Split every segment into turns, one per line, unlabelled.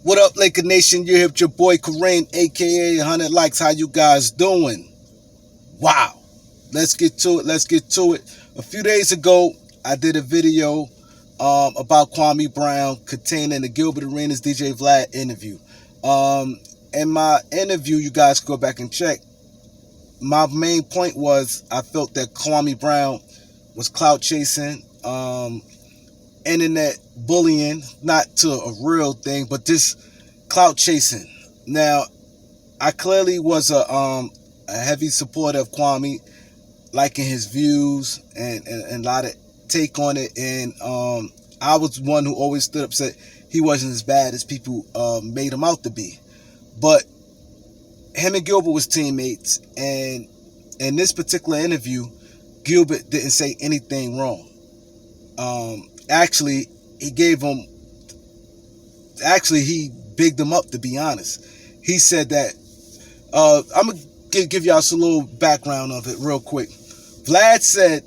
What up, Laker Nation? You hip your boy Kareem, aka 100 Likes. How you guys doing? Wow. Let's get to it. A few days ago, I did a video about Kwame Brown containing the Gilbert Arenas DJ Vlad interview. In my interview, you guys can go back and check. My main point was I felt that Kwame Brown was clout chasing, internet bullying, not to a real thing, but this clout chasing. Now, I clearly was a heavy supporter of Kwame, liking his views and a lot of take on it. And I was one who always stood up, said he wasn't as bad as people made him out to be. But him and Gilbert was teammates, and in this particular interview, Gilbert didn't say anything wrong. Actually, he bigged him up, to be honest. He said that, I'm going to give y'all a little background of it real quick. Vlad said,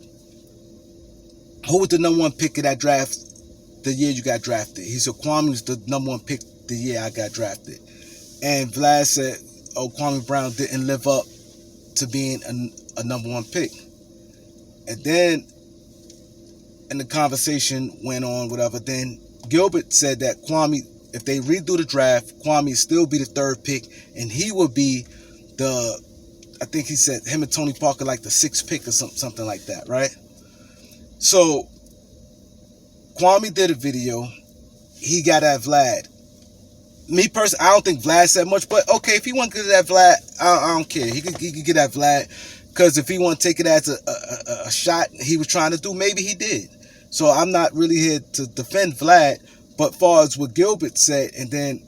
who was the number one pick of that draft the year you got drafted? He said, Kwame was the number one pick the year I got drafted. And Vlad said, oh, Kwame Brown didn't live up to being a number one pick. And then, and the conversation went on, whatever. Then Gilbert said that Kwame, if they redo the draft, Kwame would still be the third pick, and he would be I think he said him and Tony Parker like the sixth pick or something like that, right? So Kwame did a video. He got at Vlad. Me personally, I don't think Vlad said much, but okay, if he want to get at Vlad, I don't care. He could get at Vlad, because if he want to take it as a shot he was trying to do, maybe he did. So I'm not really here to defend Vlad, but far as what Gilbert said, and then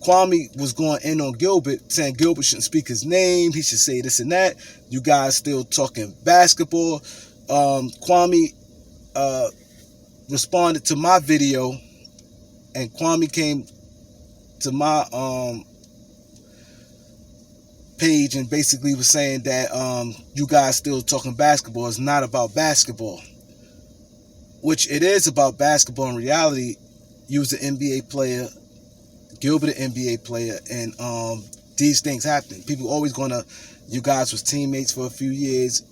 Kwame was going in on Gilbert, saying Gilbert shouldn't speak his name, he should say this and that. You guys still talking basketball. Kwame responded to my video, and Kwame came to my page and basically was saying that you guys still talking basketball. It's not about basketball, which it is about basketball in reality. You was an NBA player, Gilbert an NBA player, and these things happen. People always gonna, you guys was teammates for a few years.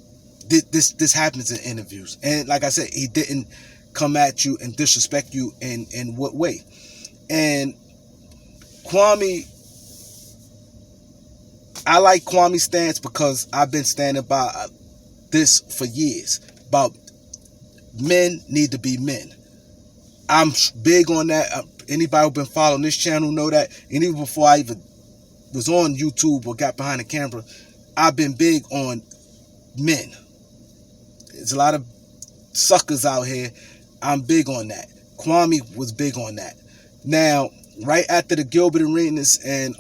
This happens in interviews, and like I said, he didn't come at you and disrespect you in what way. And Kwame, I like Kwame's stance because I've been standing by this for years, about men need to be men. I'm big on that. Anybody who's been following this channel know that. And even before I even was on YouTube or got behind the camera, I've been big on men. There's a lot of suckers out here. I'm big on that. Kwame was big on that. Now, right after the Gilbert Arenas and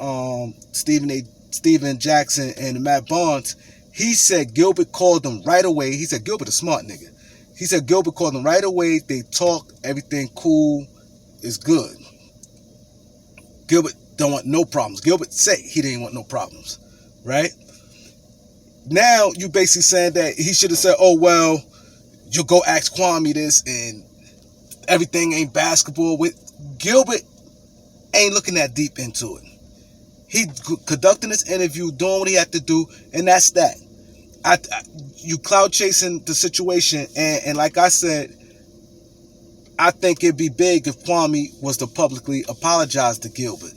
Steven Jackson and Matt Barnes, he said Gilbert called them right away. He said Gilbert a smart nigga. He said Gilbert called them right away. They talked, everything cool, is good. Gilbert don't want no problems. Gilbert said he didn't want no problems, right? Now you basically saying that he should have said, oh, well, you go ask Kwame this and everything ain't basketball. With Gilbert ain't looking that deep into it. He conducting this interview, doing what he had to do, and that's that. You cloud chasing the situation, and like I said, I think it'd be big if Kwame was to publicly apologize to Gilbert.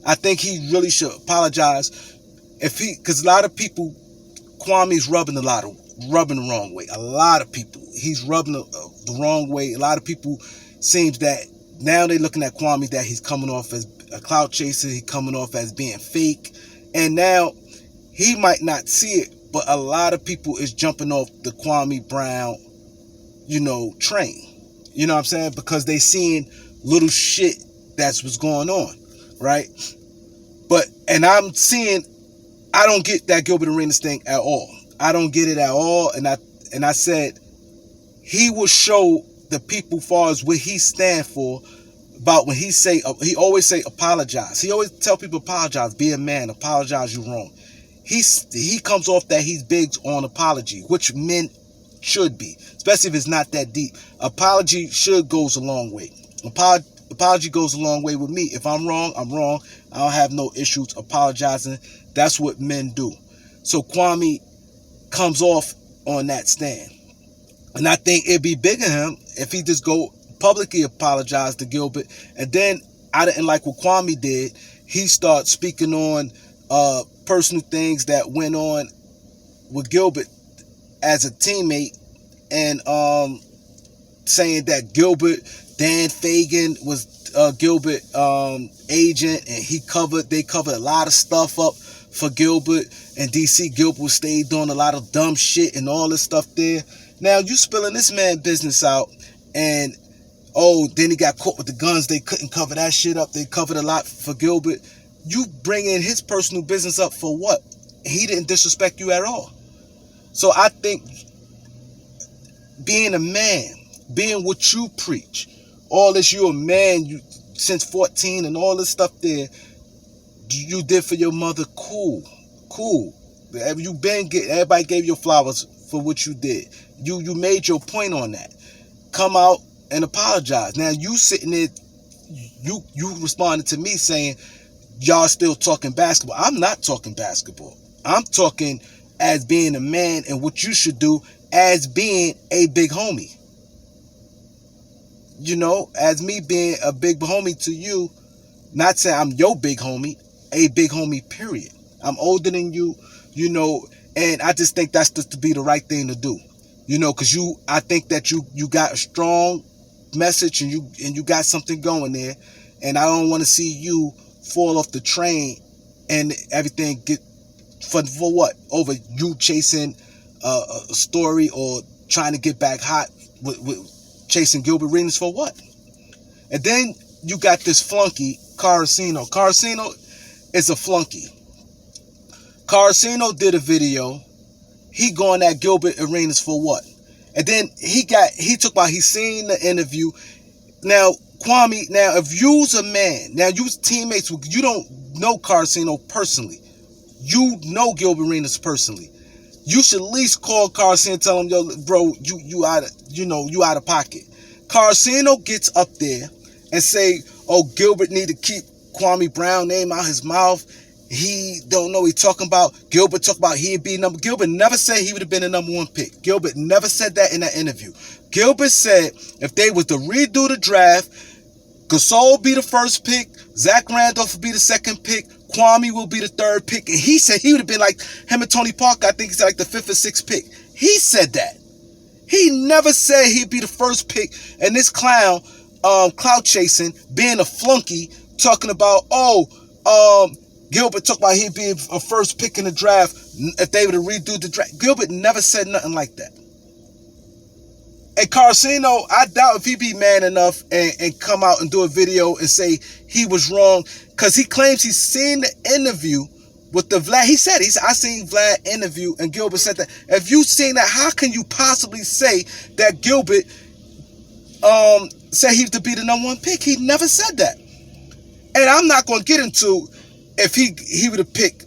I think he really should apologize because a lot of people, Kwame's rubbing the wrong way. A lot of people, he's rubbing the wrong way. A lot of people seems that now they're looking at Kwame that he's coming off as a cloud chaser. He's coming off as being fake, and now he might not see it, but a lot of people is jumping off the Kwame Brown, train. You know what I'm saying? Because they seeing little shit that's what's going on, right? And I'm seeing, I don't get that Gilbert Arenas thing at all. I don't get it at all. And I said he will show the people far as what he stand for, about when he always say apologize. He always tell people apologize, be a man, apologize, you wrong. He comes off that he's big on apology, which men should be, especially if it's not that deep. Apology should goes a long way. apology goes a long way with me. If I'm wrong, I'm wrong. I don't have no issues apologizing. That's what men do. So Kwame comes off on that stand. And I think it'd be bigger him if he just go publicly apologize to Gilbert. And then I didn't like what Kwame did. He started speaking on personal things that went on with Gilbert as a teammate, and saying that Dan Fagan was Gilbert agent, and they covered a lot of stuff up for Gilbert, and DC Gilbert stayed doing a lot of dumb shit and all this stuff there. Now you spilling this man business out, and then he got caught with the guns. They couldn't cover that shit up. They covered a lot for Gilbert. You bringing his personal business up for what? He didn't disrespect you at all. So I think being a man, being what you preach, all this, you a man, you since 14 and all this stuff there, you did for your mother, cool. Everybody gave you flowers for what you did. You made your point on that. Come out and apologize. Now you sitting there, you responded to me saying, y'all still talking basketball. I'm not talking basketball. I'm talking as being a man and what you should do as being a big homie. You know, as me being a big homie to you, not saying I'm your big homie, a big homie, period. I'm older than you, you know, and I just think that's just to be the right thing to do. You know, because I think that you got a strong message, and you got something going there, and I don't want to see you fall off the train and everything get for what? Over you chasing a story or trying to get back hot with chasing Gilbert Arenas for what? And then you got this flunky, Karceno. Karceno is a flunky. Karceno did a video. He going at Gilbert Arenas for what? And then he seen the interview. Now, Kwame, if you's a man, now you's teammates with, you don't know Karceno personally. You know Gilbert Arenas personally. You should at least call Karceno and tell him, yo, bro, you out of pocket. Karceno gets up there and say, Gilbert need to keep Kwame Brown name out his mouth. He don't know what he talking about. Gilbert talk about he'd be number. Gilbert never said he would have been the number one pick. Gilbert never said that in that interview. Gilbert said if they was to redo the draft, Gasol be the first pick, Zach Randolph will be the second pick, Kwame will be the third pick, and he said he would have been like him and Tony Parker. I think he's like the fifth or sixth pick. He said that. He never said he'd be the first pick. And this clown, clout chasing, being a flunky, talking about Gilbert talked about he'd be a first pick in the draft if they were to redo the draft. Gilbert never said nothing like that. And Karceno, I doubt if he be man enough and come out and do a video and say he was wrong, because he claims he's seen the interview with the Vlad. He said, I seen Vlad interview, and Gilbert said that. If you seen that, how can you possibly say that Gilbert said he was to be the number one pick? He never said that. And I'm not going to get into if he would have picked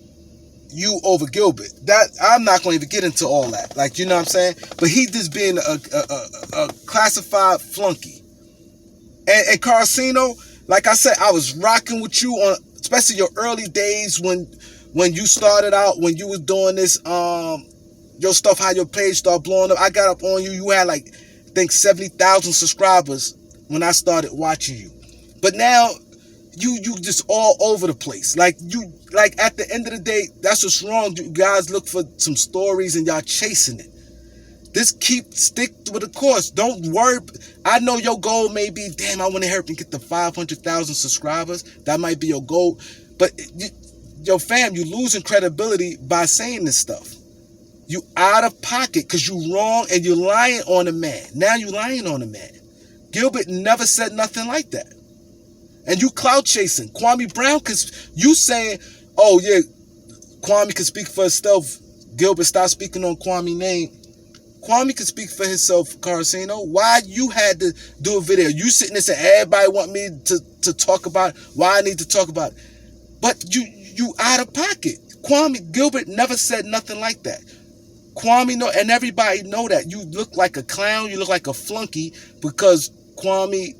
you over Gilbert. That I'm not going to even get into all that. Like, you know what I'm saying? But he just being a classified flunky. And Karceno, like I said, I was rocking with you on, especially your early days when you started out, when you was doing this, your stuff, how your page started blowing up. I got up on you. You had like, I think 70,000 subscribers when I started watching you. But now you just all over the place. Like at the end of the day, that's what's wrong. You guys look for some stories and y'all chasing it. Stick with the course. Don't worry. I know your goal may be, damn, I want to help and get to 500,000 subscribers. That might be your goal. But your fam, you losing credibility by saying this stuff. You out of pocket because you wrong and you're lying on a man. Now you lying on a man. Gilbert never said nothing like that. And you clout chasing. Kwame Brown, because you saying, oh yeah, Kwame can speak for himself. Gilbert, stop speaking on Kwame's name. Kwame can speak for himself, Karceno. Why you had to do a video? You sitting there saying, everybody want me to talk about it. Why I need to talk about it. But you out of pocket. Gilbert never said nothing like that. Kwame know, and everybody know that. You look like a clown. You look like a flunky because Kwame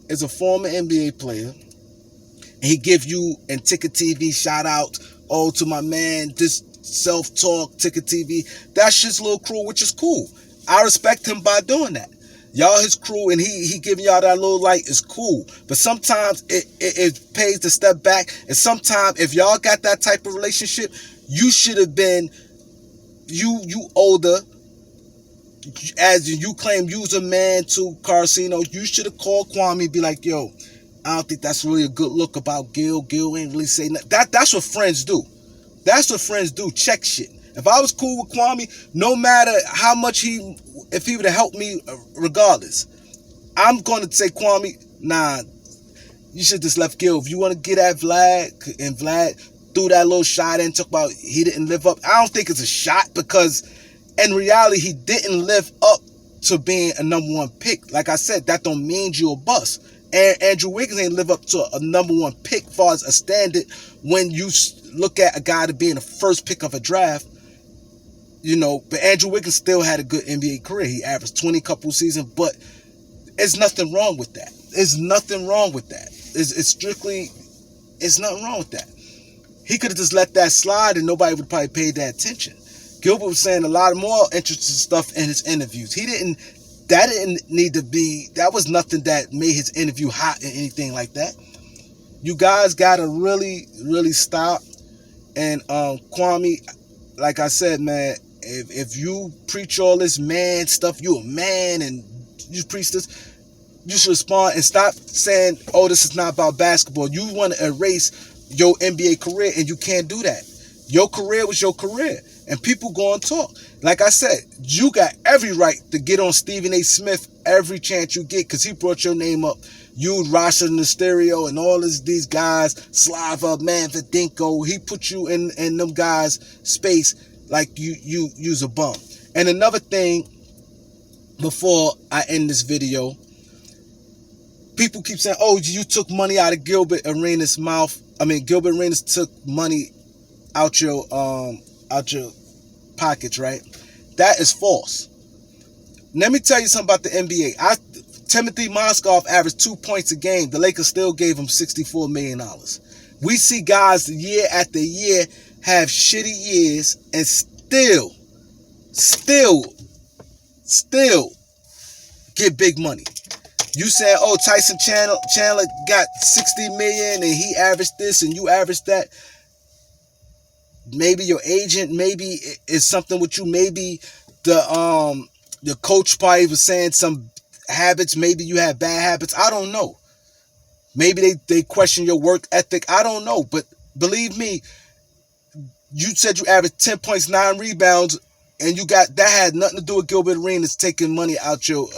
is a former NBA player. And he give you and Ticket TV shout out, oh, to my man, this self-talk, Ticket TV. That shit's a little cruel, which is cool. I respect him by doing that. Y'all his crew and he giving y'all that little light is cool. But sometimes it pays to step back. And sometimes if y'all got that type of relationship, you should have been, you older, as you claim you's a man to Karceno, you should have called Kwame and be like, yo, I don't think that's really a good look about Gil. Gil ain't really saying that. That's what friends do. That's what friends do. Check shit. If I was cool with Kwame, no matter how much if he would have helped me regardless, I'm going to say, Kwame, nah, you should just left Gil. If you want to get at Vlad, and Vlad threw that little shot and talk about he didn't live up, I don't think it's a shot because in reality, he didn't live up to being a number one pick. Like I said, that don't mean you a bust. And Andrew Wiggins ain't live up to a number one pick as far as a standard when you look at a guy to being the first pick of a draft. You know, but Andrew Wiggins still had a good NBA career. He averaged 20 couple seasons, but there's nothing wrong with that. There's nothing wrong with that. It's nothing wrong with that. He could have just let that slide and nobody would probably pay that attention. Gilbert was saying a lot more interesting stuff in his interviews. That didn't need to be, that was nothing that made his interview hot or anything like that. You guys gotta really, really stop. And Kwame, like I said, man, if you preach all this man stuff, you a man and you preach this, you should respond and stop saying, oh, this is not about basketball. You want to erase your NBA career and you can't do that. Your career was your career. And people go and talk. Like I said, you got every right to get on Stephen A. Smith every chance you get because he brought your name up. You, Rasha Mysterio, and all these guys, Slava, Manfredinko, he put you in them guys' space like you's a bum. And another thing, before I end this video, people keep saying, oh, you took money out of Gilbert Arenas' mouth. I mean, Gilbert Arenas took money out your pockets, right? That is false. Let me tell you something about the NBA. Timothy Mozgov averaged 2 points a game. The Lakers still gave him $64 million. We see guys year after year have shitty years and still get big money. You said, oh, Tyson Chandler got 60 million and he averaged this and you averaged that. Maybe your agent, maybe is something with you. Maybe the coach probably was saying some habits. Maybe you have bad habits. I don't know. Maybe they question your work ethic. I don't know. But believe me, you said you averaged 10 points, 9 rebounds, and you got that had nothing to do with Gilbert Arenas taking money out your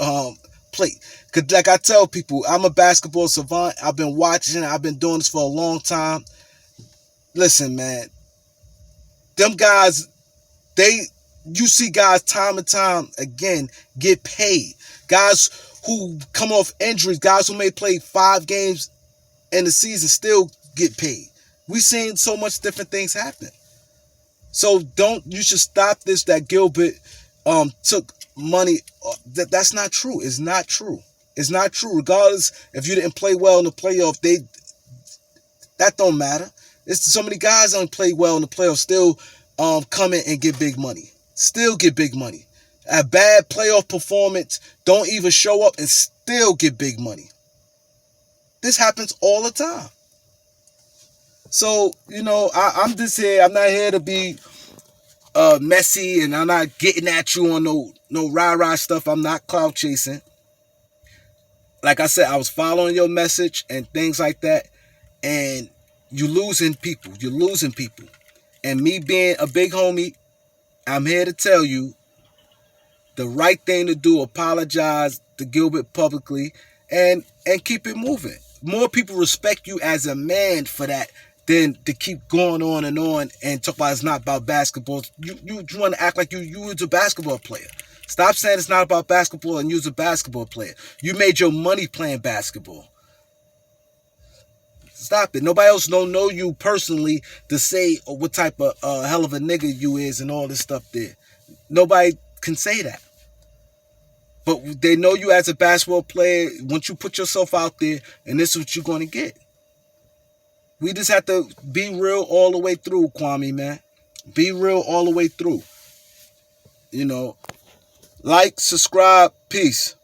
plate. Because like I tell people, I'm a basketball savant. I've been watching. I've been doing this for a long time. Listen, man. Them guys, you see guys time and time again get paid. Guys who come off injuries, guys who may play 5 games in the season still get paid. We've seen so much different things happen. So you should stop this that Gilbert took money. That's not true. It's not true. It's not true. Regardless if you didn't play well in the playoff, that don't matter. It's so many guys don't play well in the playoffs, still come in and get big money. Still get big money. A bad playoff performance, don't even show up and still get big money. This happens all the time. So, you know, I'm just here. I'm not here to be messy, and I'm not getting at you on no rah-rah stuff. I'm not clout chasing. Like I said, I was following your message and things like that, and you're losing people. You're losing people. And me being a big homie, I'm here to tell you the right thing to do, apologize to Gilbert publicly and keep it moving. More people respect you as a man for that than to keep going on and talk about it's not about basketball. You want to act like you was a basketball player. Stop saying it's not about basketball and you're a basketball player. You made your money playing basketball. Stop it. Nobody else don't know you personally to say what type of hell of a nigga you is and all this stuff there. Nobody can say that. But they know you as a basketball player. Once you put yourself out there, and this is what you're going to get. We just have to be real all the way through, Kwame, man. Be real all the way through. You know, like, subscribe, peace.